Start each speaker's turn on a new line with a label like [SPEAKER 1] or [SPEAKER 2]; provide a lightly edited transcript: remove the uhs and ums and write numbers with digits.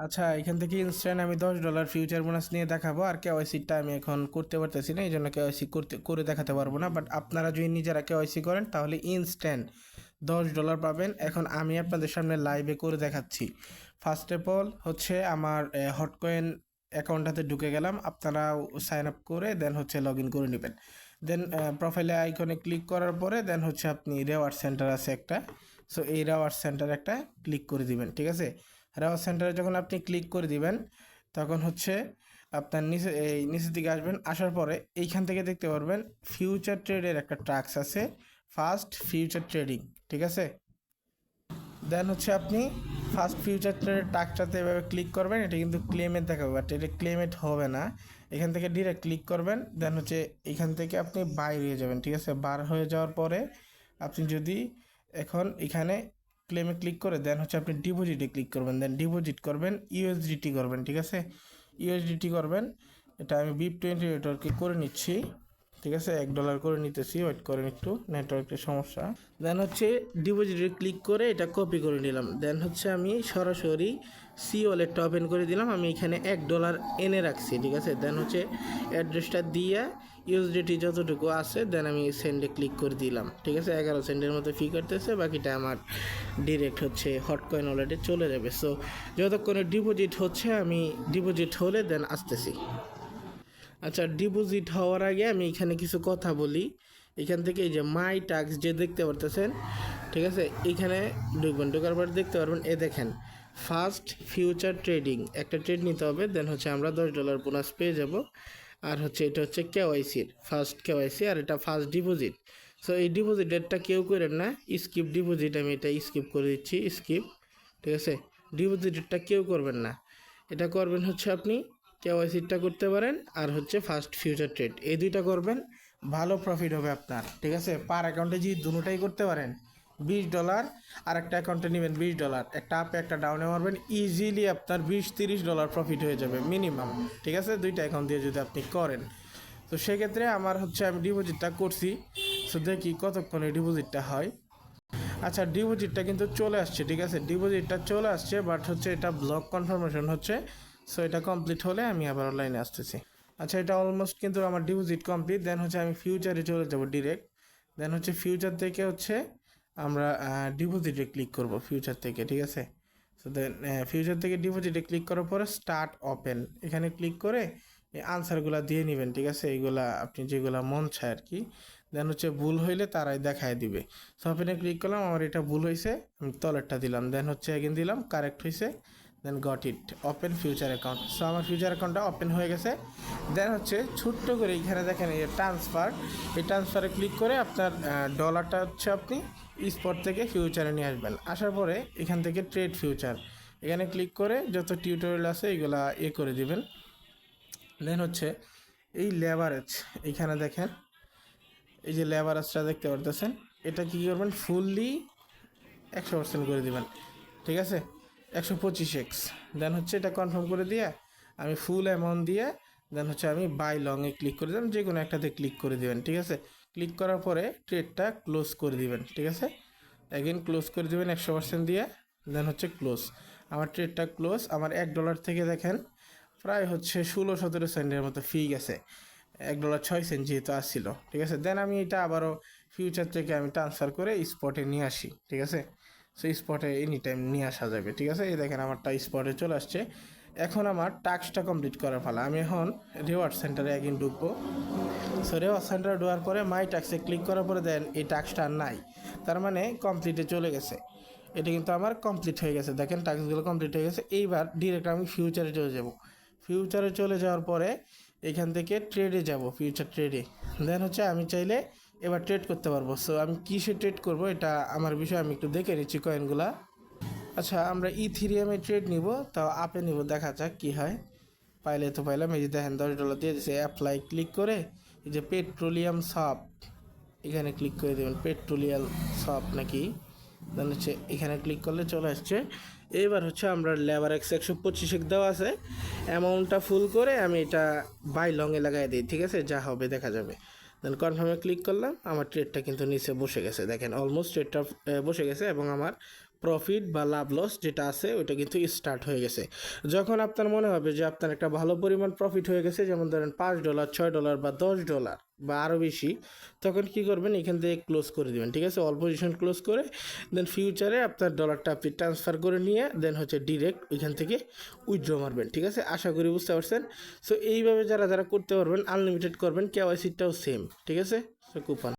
[SPEAKER 1] আচ্ছা, এখান থেকে ইনস্ট্যান্ট আমি $10 ফিউচার বোনাস নিয়ে দেখাবো। আর কেওয়াইসিটা আমি এখন করতে পারতেছি না, এই জন্য কেওয়াইসি করে দেখাতে পারবো না। বাট আপনারা যদি নিজেরা কেওয়াইসি করেন তাহলে ইনস্ট্যান্ট $10 পাবেন। এখন আমি আপনাদের সামনে লাইভে করে দেখাচ্ছি। ফার্স্ট অফ অল হচ্ছে আমার হটকয়েন অ্যাকাউন্টটাতে ঢুকে গেলাম। আপনারা সাইন আপ করে দেন হচ্ছে লগ ইন করে নেবেন। দেন প্রোফাইলে আইকনে ক্লিক করার পরে দেন হচ্ছে আপনি রেওয়ার্ড সেন্টার আছে একটা, সো এই রেওয়ার্ড সেন্টার একটা ক্লিক করে দিবেন। ঠিক আছে, রেওয়ার্ড সেন্টারে যখন আপনি ক্লিক করে দিবেন তখন হচ্ছে আপনার নিচের দিকে আসবেন। আসার পরে এইখান থেকে দেখতে পারবেন ফিউচার ট্রেডের একটা টাস্ক আছে, ফার্স্ট ফিউচার ট্রেডিং। ঠিক আছে, দেন হচ্ছে আপনি ফার্স্ট ফিউচার ট্রেডের টাস্কটাতে এভাবে ক্লিক করবেন। এটা কিন্তু ক্লেমেট দেখাবে, বাট এটা ক্লেমেট হবে না। এখান থেকে ডিরেক্ট ক্লিক করবেন, দেন হচ্ছে এখান থেকে আপনি বাইর হয়ে যাবেন। ঠিক আছে, বার হয়ে যাওয়ার পরে আপনি যদি এখন এখানে ক্লেমে ক্লিক করে দেন হচ্ছে আপনি ডিপোজিটে ক্লিক করবেন, দেন ডিপোজিট করবেন, ইউএসডিটি করবেন। ঠিক আছে, ইউএসডিটি করবেন। এটা আমি BIP20 নেটওয়ার্কে করে নিচ্ছি। ঠিক আছে, $1 করে নিতেছি, ওয়েট করেন একটু, নেটওয়ার্কের সমস্যা। দেন হচ্ছে ডিপোজিটে ক্লিক করে এটা কপি করে নিলাম। দেন হচ্ছে আমি সরাসরি সি ওয়ালেটটা ওপেন করে দিলাম। আমি এখানে $1 এনে রাখছি। ঠিক আছে, দেন হচ্ছে অ্যাড্রেসটা দিয়ে ইউএসডিটি যতটুকু আছে দেন আমি সেন্ডে ক্লিক করে দিলাম। ঠিক আছে, 11 সেন্টের মতো ফি করতেছে, বাকিটা আমার ডিরেক্ট হচ্ছে হটকয়েন ওয়ালেটে চলে যাবে। সো যতক্ষণে ডিপোজিট হচ্ছে আমি ডিপোজিট হলে দেন আসতেছি। আচ্ছা, ডিপোজিট হওয়ার আগে আমি এখানে কিছু কথা বলি। এখান থেকে এই যে মাই টাস্ক যে দেখতে পারতেছেন, ঠিক আছে, এইখানে ঢুকবেন। ঢোকার পর দেখতে পারবেন এ দেখেন ফার্স্ট ফিউচার ট্রেডিং, একটা ট্রেড নিতে হবে, দেন হচ্ছে আমরা $10 বোনাস পেয়ে যাব। আর হচ্ছে এটা হচ্ছে কেওয়াইসির ফার্স্ট কেওয়াইসি, আর এটা ফার্স্ট ডিপোজিট। সো এই ডিপোজিট ডেটটা কেউ করেন না, স্কিপ ডিপোজিট, আমি এটা স্কিপ করে দিচ্ছি, স্কিপ। ঠিক আছে, ডিপোজিট ডেটটা কেউ করবেন না, এটা করবেন হচ্ছে আপনি কেওয়াইসিটা করতে পারেন আর হচ্ছে ফার্স্ট ফিউচার ট্রেড, এই দুইটা করবেন, ভালো প্রফিট হবে আপনার। ঠিক আছে, পার অ্যাকাউন্টে যদি দুটোটাই করতে পারেন $20, আর একটা অ্যাকাউন্টে নেবেন $20, একটা আপে একটা ডাউনে মারবেন, ইজিলি আপনার $20-30 প্রফিট হয়ে যাবে মিনিমাম। ঠিক আছে, দুইটা অ্যাকাউন্ট দিয়ে যদি আপনি করেন। তো সেক্ষেত্রে আমার হচ্ছে আমি ডিপোজিটটা করছি, সো দেখি কতক্ষণে ডিপোজিটটা হয়। আচ্ছা, ডিপোজিটটা কিন্তু চলে আসছে। ঠিক আছে, ডিপোজিটটা চলে আসছে, বাট হচ্ছে এটা ব্লক কনফার্মেশন হচ্ছে। সো এটা কমপ্লিট হলে আমি আবার অনলাইনে আসতেছি। আচ্ছা, এটা অলমোস্ট কিন্তু আমার ডিপোজিট কমপ্লিট। দেন হচ্ছে আমি ফিউচারে চলে যাব ডিরেক্ট। দেন হচ্ছে ফিউচার থেকে হচ্ছে আমরা ডিপোজিটে ক্লিক করব ফিউচার থেকে। ঠিক আছে, সো দেন ফিউচার থেকে ডিপোজিটে ক্লিক করার পরে স্টার্ট ওপেন এখানে ক্লিক করে এই আনসারগুলো দিয়ে নেবেন। ঠিক আছে, এইগুলা আপনি যেগুলো মন চায় আর কি। দেন হচ্ছে ভুল হইলে তারাই দেখায় দিবে। সো ওপেনে ক্লিক করলাম, আমার এটা ভুল হয়েছে, আমি তলেরটা দিলাম, দেন হচ্ছে এগেন দিলাম, কারেক্ট হয়েছে, then got it open future account. So আমার ফিউচার অ্যাকাউন্টটা ওপেন হয়ে গেছে। দেন হচ্ছে ছোট্ট করে এখানে দেখেন এই ট্রান্সফার, এই ট্রান্সফারে ক্লিক করে আপনার ডলারটা হচ্ছে আপনি স্পট থেকে ফিউচারে নিয়ে আসবেন। আসার পরে এখান থেকে ট্রেড ফিউচার এখানে ক্লিক করে যত টিউটোরিয়াল আছে এগুলা করে দিবেন। দেন হচ্ছে এই লেভারেজ, এইখানে দেখেন এই যে লেভারেজটা দেখতে পারতেছেন, এটা কী করবেন ফুললি 100% করে দিবেন। ঠিক আছে, 125x। দেন হচ্ছে এটা কনফার্ম করে দিয়ে আমি ফুল অ্যামাউন্ট দিয়ে দেন হচ্ছে আমি বাই লংয়ে ক্লিক করে দিলাম, যে কোনো একটাতে ক্লিক করে দিবেন। ঠিক আছে, ক্লিক করার পরে ট্রেডটা ক্লোজ করে দিবেন। ঠিক আছে, অ্যাগেন ক্লোজ করে দিবেন 100% দিয়ে, দেন হচ্ছে ক্লোজ। আমার ট্রেডটা ক্লোজ। আমার $1 থেকে দেখেন প্রায় হচ্ছে 16-17 সেন্টের মতো ফি গেছে, $1.06 যেহেতু আসছিল। ঠিক আছে, দেন আমি এটা আবারও ফিউচার থেকে আমি ট্রান্সফার করে স্পটে নিয়ে আসি। ঠিক আছে, সো স্পটে এনি টাইম নিয়ে আসা যাবে। ঠিক আছে, এই দেখেন আমারটা স্পটে চলে আসছে। এখন আমার টাস্কটা কমপ্লিট করার ফলে আমি এখন রিওয়ার্ড সেন্টারে একদিন ঢুকবো। সো রিওয়ার্ড সেন্টারে ঢোকার পরে মাই টাস্কে ক্লিক করার পরে দেন এই টাস্কটা আর নাই, তার মানে কমপ্লিটে চলে গেছে। এটা কিন্তু আমার কমপ্লিট হয়ে গেছে, দেখেন টাস্কগুলো কমপ্লিট হয়ে গেছে। এইবার ডিরেক্ট আমি ফিউচারে চলে যাব। ফিউচারে চলে যাওয়ার পরে এখান থেকে ট্রেডে যাব, ফিউচার ট্রেডে। দেন হচ্ছে আমি চাইলে এবার ট্রেড করতে পারবো। সো আমি কিসে ট্রেড করব এটা আমার বিষয়, আমি একটু দেখে নিচ্ছি কয়েনগুলা। আচ্ছা, আমরা ইথিরিয়ামে ট্রেড নিব, তাও আপে নিব, দেখা যাক কী হয়। পাইলে তো পাইলাম, এই যে দেখেন $10 দিয়ে দিচ্ছে। অ্যাপ্লাই ক্লিক করে এই যে পেট্রোলিয়াম শপ এখানে ক্লিক করে দেবেন, পেট্রোলিয়াম শপ নাকি, দেন হচ্ছে এখানে ক্লিক করলে চলে আসছে। এবার হচ্ছে আমরা লেবার 125 দেওয়া আছে, অ্যামাউন্টটা ফুল করে আমি এটা বাই লংয়ে লাগাই দিই। ঠিক আছে, যা হবে দেখা যাবে। দেন কনফার্মে ক্লিক করলাম, আমার ট্রেডটা কিন্তু নিচে বসে গেছে, দেখেন অলমোস্ট ট্রেডটা বসে গেছে এবং আমার প্রফিট বা লাভ লস যেটা আছে ওইটা কিন্তু স্টার্ট হয়ে গেছে। যখন আপনার মনে হবে যে আপনার একটা ভালো পরিমাণ প্রফিট হয়ে গেছে, যেমন ধরেন $5, $6 বা $10 বা আরও বেশি, তখন কি করবেন, এখান থেকে ক্লোজ করে দেবেন, ঠিক আছে, অল পজিশন ক্লোজ করে দেন ফিউচারে আপনার ডলারটা আপনি ট্রান্সফার করে নিয়ে দেন হচ্ছে ডিরেক্ট ওইখান থেকে উইথড্র মারবেন, ঠিক আছে। আশা করি বুঝতে পারছেন। সো এইভাবে যারা যারা করতে পারবেন, আনলিমিটেড করবেন, কেওয়াইসিটাও সেম, ঠিক আছে। So coupon